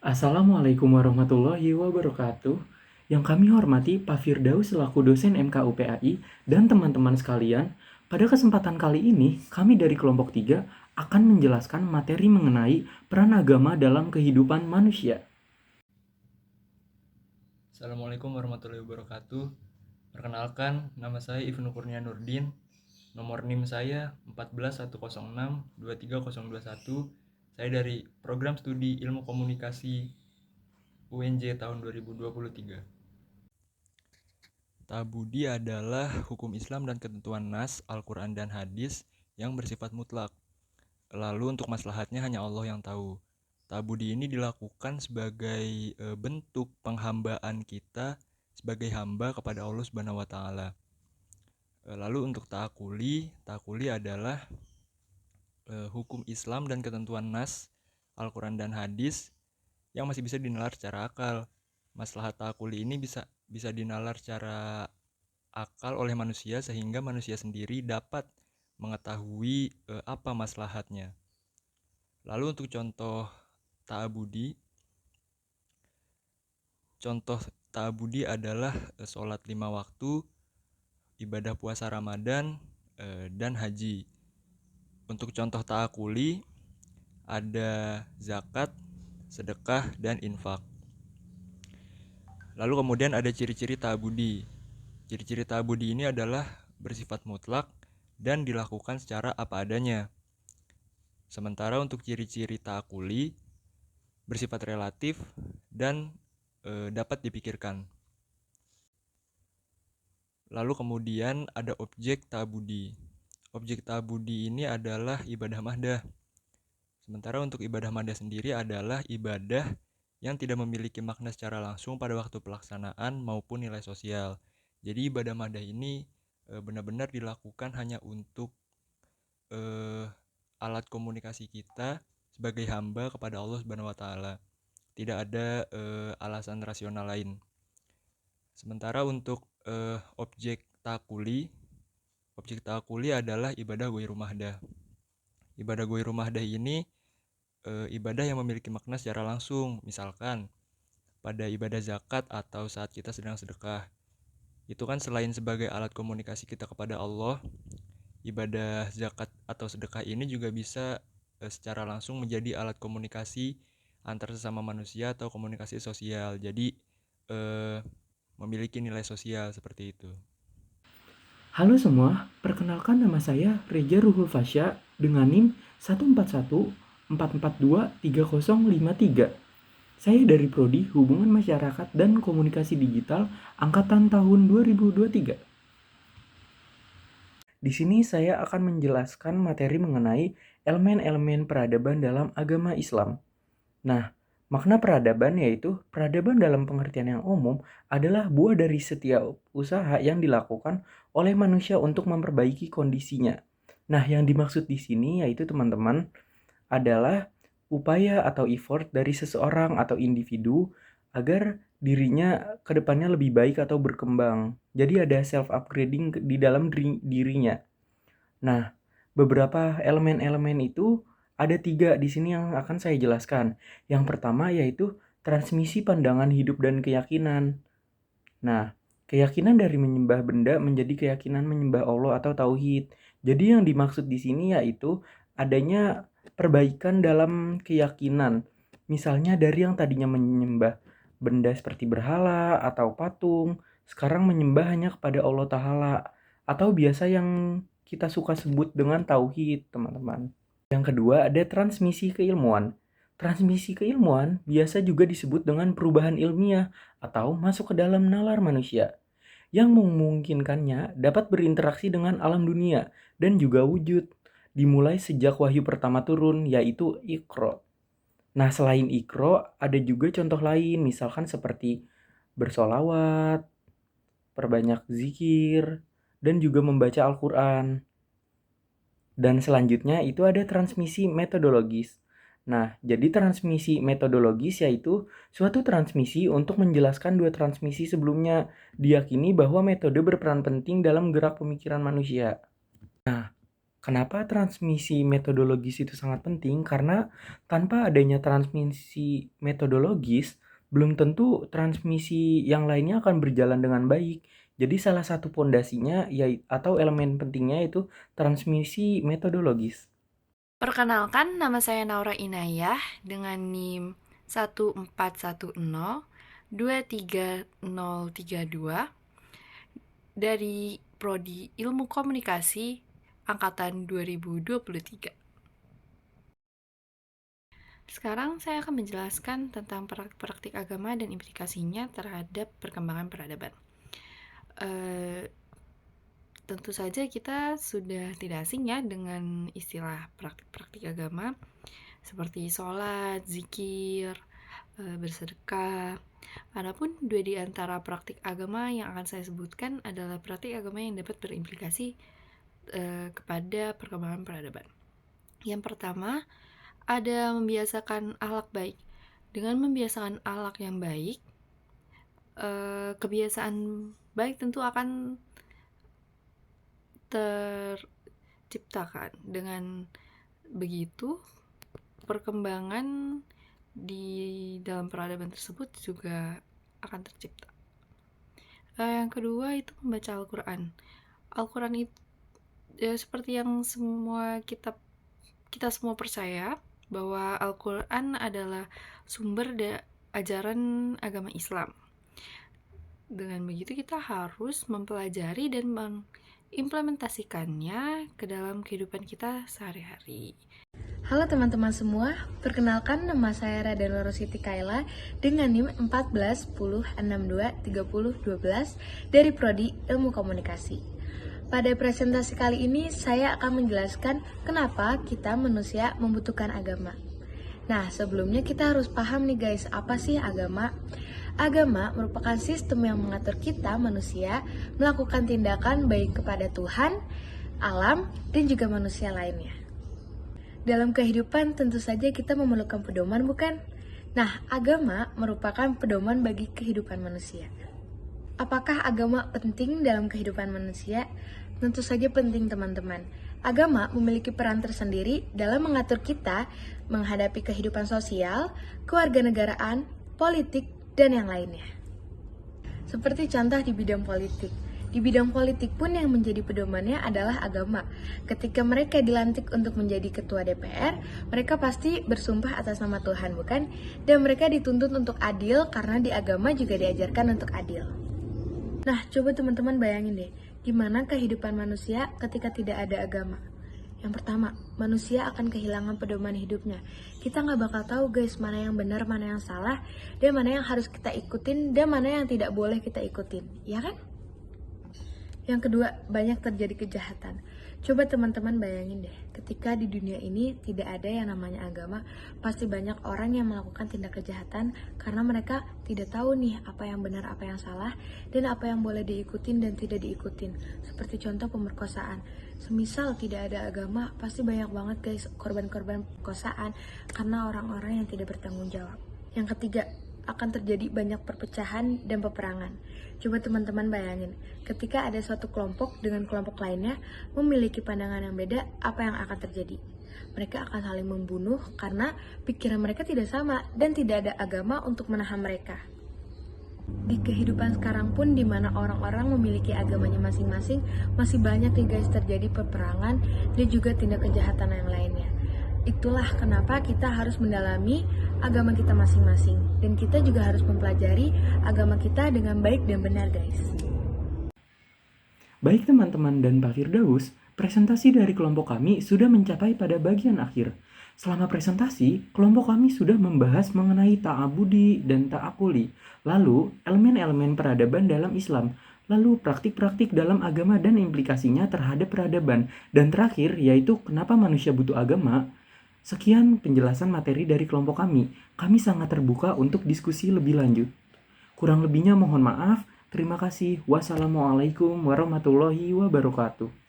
Assalamualaikum warahmatullahi wabarakatuh. Yang kami hormati Pak Firdaus selaku dosen MKUPAI dan teman-teman sekalian, pada kesempatan kali ini kami dari kelompok 3 akan menjelaskan materi mengenai peran agama dalam kehidupan manusia. Assalamualaikum warahmatullahi wabarakatuh. Perkenalkan, nama saya Ibnu Kurnia Nurdin. Nomor NIM saya 14106-23021. Saya dari Program Studi Ilmu Komunikasi UNJ tahun 2023. Tabudi adalah hukum Islam dan ketentuan nas, Al-Quran dan hadis yang bersifat mutlak. Lalu untuk maslahatnya hanya Allah yang tahu. Tabudi ini dilakukan sebagai bentuk penghambaan kita sebagai hamba kepada Allah Subhanahu wa taala. Lalu untuk ta'akuli adalah hukum Islam dan ketentuan nas, Al-Quran dan hadis yang masih bisa dinalar secara akal. Maslahat ta'akuli ini bisa dinalar secara akal oleh manusia sehingga manusia sendiri dapat mengetahui apa maslahatnya. Lalu untuk contoh ta'abudi adalah sholat 5 waktu, ibadah puasa Ramadan, dan haji. Untuk contoh ta'akuli ada zakat, sedekah, dan infak. Lalu kemudian ada ciri-ciri ta'abudi. Ciri-ciri ta'abudi ini adalah bersifat mutlak dan dilakukan secara apa adanya. Sementara untuk ciri-ciri ta'akuli bersifat relatif dan dapat dipikirkan. Lalu kemudian ada objek ta'abudi. Objek ta'abudi ini adalah ibadah mahdah. Sementara untuk ibadah mahdah sendiri adalah ibadah yang tidak memiliki makna secara langsung pada waktu pelaksanaan maupun nilai sosial. Jadi ibadah mahdah ini benar-benar dilakukan hanya untuk alat komunikasi kita sebagai hamba kepada Allah Subhanahu wa taala. Tidak ada alasan rasional lain. Sementara untuk objek takuli adalah ibadah ghairu mahdah. Ibadah ghairu mahdah ini ibadah yang memiliki makna secara langsung. Misalkan pada ibadah zakat atau saat kita sedang sedekah. Itu kan selain sebagai alat komunikasi kita kepada Allah, ibadah zakat atau sedekah ini juga bisa secara langsung menjadi alat komunikasi antar sesama manusia atau komunikasi sosial. Jadi memiliki nilai sosial seperti itu. Halo semua, perkenalkan nama saya Reja Ruhul Fasya dengan NIM 14144233053. Saya dari Prodi Hubungan Masyarakat dan Komunikasi Digital angkatan tahun 2023. Di sini saya akan menjelaskan materi mengenai elemen-elemen peradaban dalam agama Islam. Nah, makna peradaban yaitu peradaban dalam pengertian yang umum adalah buah dari setiap usaha yang dilakukan oleh manusia untuk memperbaiki kondisinya. Nah, yang dimaksud di sini yaitu teman-teman adalah upaya atau effort dari seseorang atau individu agar dirinya ke depannya lebih baik atau berkembang. Jadi ada self upgrading di dalam dirinya. Nah, beberapa elemen-elemen itu ada 3 di sini yang akan saya jelaskan. Yang pertama yaitu transmisi pandangan hidup dan keyakinan. Nah, keyakinan dari menyembah benda menjadi keyakinan menyembah Allah atau tauhid. Jadi yang dimaksud di sini yaitu adanya perbaikan dalam keyakinan. Misalnya dari yang tadinya menyembah benda seperti berhala atau patung, sekarang menyembah hanya kepada Allah Ta'ala. Atau biasa yang kita suka sebut dengan tauhid, teman-teman. Yang kedua ada transmisi keilmuan. Transmisi keilmuan biasa juga disebut dengan perubahan ilmiah atau masuk ke dalam nalar manusia yang memungkinkannya dapat berinteraksi dengan alam dunia dan juga wujud dimulai sejak wahyu pertama turun yaitu Iqra. Nah, selain Iqra ada juga contoh lain misalkan seperti bersolawat, perbanyak zikir, dan juga membaca Al-Quran. Dan selanjutnya itu ada transmisi metodologis. Nah, jadi transmisi metodologis yaitu suatu transmisi untuk menjelaskan dua transmisi sebelumnya. Diyakini bahwa metode berperan penting dalam gerak pemikiran manusia. Nah, Kenapa transmisi metodologis itu sangat penting? Karena tanpa adanya transmisi metodologis, belum tentu transmisi yang lainnya akan berjalan dengan baik. Jadi salah satu pondasinya atau elemen pentingnya itu transmisi metodologis. Perkenalkan, nama saya Naura Inayah dengan NIM 141023032 dari Prodi Ilmu Komunikasi angkatan 2023. Sekarang saya akan menjelaskan tentang praktik agama dan implikasinya terhadap perkembangan peradaban. Tentu saja kita sudah tidak asing ya dengan istilah praktik-praktik agama seperti sholat, zikir, bersedekah. Adapun dua di antara praktik agama yang akan saya sebutkan adalah praktik agama yang dapat berimplikasi kepada perkembangan peradaban. Yang pertama, ada membiasakan akhlak baik. Dengan membiasakan akhlak yang baik, kebiasaan baik tentu akan terciptakan. Dengan begitu, perkembangan di dalam peradaban tersebut juga akan tercipta. Yang kedua itu membaca Al-Quran. Al-Quran itu seperti yang kita semua percaya bahwa Al-Quran adalah sumber ajaran agama Islam. Dengan begitu kita harus mempelajari dan mengimplementasikannya ke dalam kehidupan kita sehari-hari. Halo teman-teman semua, perkenalkan nama saya Radenoro Siti Kaila dengan NIM 1410623012 dari Prodi Ilmu Komunikasi. Pada presentasi kali ini saya akan menjelaskan kenapa kita manusia membutuhkan agama. Nah, sebelumnya kita harus paham nih guys, apa sih agama? Agama merupakan sistem yang mengatur kita manusia melakukan tindakan baik kepada Tuhan, alam, dan juga manusia lainnya. Dalam kehidupan tentu saja kita memerlukan pedoman, bukan? Nah, agama merupakan pedoman bagi kehidupan manusia. Apakah agama penting dalam kehidupan manusia? Tentu saja penting, teman-teman. Agama memiliki peran tersendiri dalam mengatur kita menghadapi kehidupan sosial, kewarganegaraan, politik, dan yang lainnya. Seperti contoh di bidang politik. Di bidang politik pun yang menjadi pedomannya adalah agama. Ketika mereka dilantik untuk menjadi ketua DPR, mereka pasti bersumpah atas nama Tuhan, bukan? Dan mereka dituntut untuk adil karena di agama juga diajarkan untuk adil. Nah, coba teman-teman bayangin deh, gimana kehidupan manusia ketika tidak ada agama? Yang pertama, manusia akan kehilangan pedoman hidupnya. Kita nggak bakal tahu guys, mana yang benar, mana yang salah, dan mana yang harus kita ikutin, dan mana yang tidak boleh kita ikutin, ya kan? Yang kedua, banyak terjadi kejahatan. Coba teman-teman bayangin deh, ketika di dunia ini tidak ada yang namanya agama, pasti banyak orang yang melakukan tindak kejahatan karena mereka tidak tahu nih apa yang benar, apa yang salah, dan apa yang boleh diikutin dan tidak diikutin. Seperti contoh pemerkosaan. Semisal tidak ada agama, pasti banyak banget guys korban-korban pemerkosaan karena orang-orang yang tidak bertanggung jawab. Yang ketiga, akan terjadi banyak perpecahan dan peperangan. Coba teman-teman bayangin, ketika ada suatu kelompok dengan kelompok lainnya memiliki pandangan yang beda, apa yang akan terjadi? Mereka akan saling membunuh karena pikiran mereka tidak sama dan tidak ada agama untuk menahan mereka. Di kehidupan sekarang pun di mana orang-orang memiliki agamanya masing-masing, masih banyak nih guys terjadi peperangan dan juga tindak kejahatan yang lainnya. Itulah kenapa kita harus mendalami agama kita masing-masing. Dan kita juga harus mempelajari agama kita dengan baik dan benar guys. Baik teman-teman dan Pak Firdaus, presentasi dari kelompok kami sudah mencapai pada bagian akhir. Selama presentasi, kelompok kami sudah membahas mengenai ta'abudi dan ta'akuli, lalu elemen-elemen peradaban dalam Islam, lalu praktik-praktik dalam agama dan implikasinya terhadap peradaban, dan terakhir yaitu kenapa manusia butuh agama. Sekian penjelasan materi dari kelompok kami. Kami sangat terbuka untuk diskusi lebih lanjut. Kurang lebihnya mohon maaf. Terima kasih. Wassalamualaikum warahmatullahi wabarakatuh.